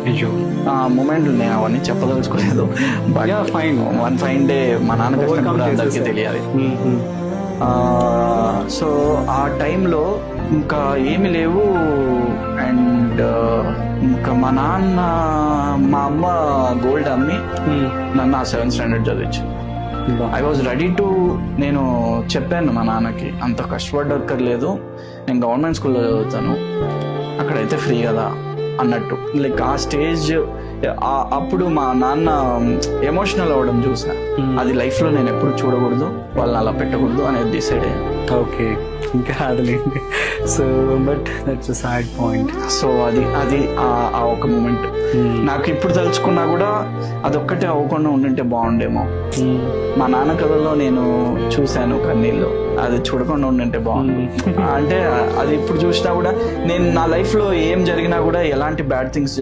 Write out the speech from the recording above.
అయ్యో. ఆ మూమెంట్లు నేను అవన్నీ చెప్పదలుచుకోలేదు. But Yeah, fine. One fine day మా నాన్న కష్టం Overcome కూడా అందరికీ చేసేసారు. తెలియాలి. సో ఆ టైంలో ఇంకా ఏమి లేవు. అండ్ ఇంకా మా నాన్న మా అమ్మ గోల్డ్ అమ్మి నన్ను ఆ 7th స్టాండర్డ్ చదివించి ఐ వాజ్ రెడీ టు. నేను చెప్పాను మా నాన్నకి, అంత కష్టపడక్కర్లేదు, నేను గవర్నమెంట్ స్కూల్లో చదువుతాను, అక్కడైతే ఫ్రీ కదా అన్నట్టు. లైక్ ఆ స్టేజ్ అప్పుడు మా నాన్న ఎమోషనల్ అవ్వడం చూసా. అది లైఫ్లో నేను ఎప్పుడు చూడకూడదు, వాళ్ళని అలా పెట్టకూడదు అనేది డిసైడ్ అయ్యాను. ఓకే, ఇంకా అదలేండి. So but that's a sad point. So అది ఆ ఒక మూమెంట్ నాకు ఇప్పుడు తలుచుకున్నా కూడా అదొక్కటే అవ్వకుండా ఉండింటే బాగుండేమో. మా నాన్న కథలో నేను చూశాను కన్నీళ్ళు, అది చూడకుండా ఉండింటే బాగుండు. అంటే అది ఇప్పుడు చూసినా కూడా నేను నా లైఫ్లో ఏం జరిగినా కూడా ఎలాంటి బ్యాడ్ థింగ్స్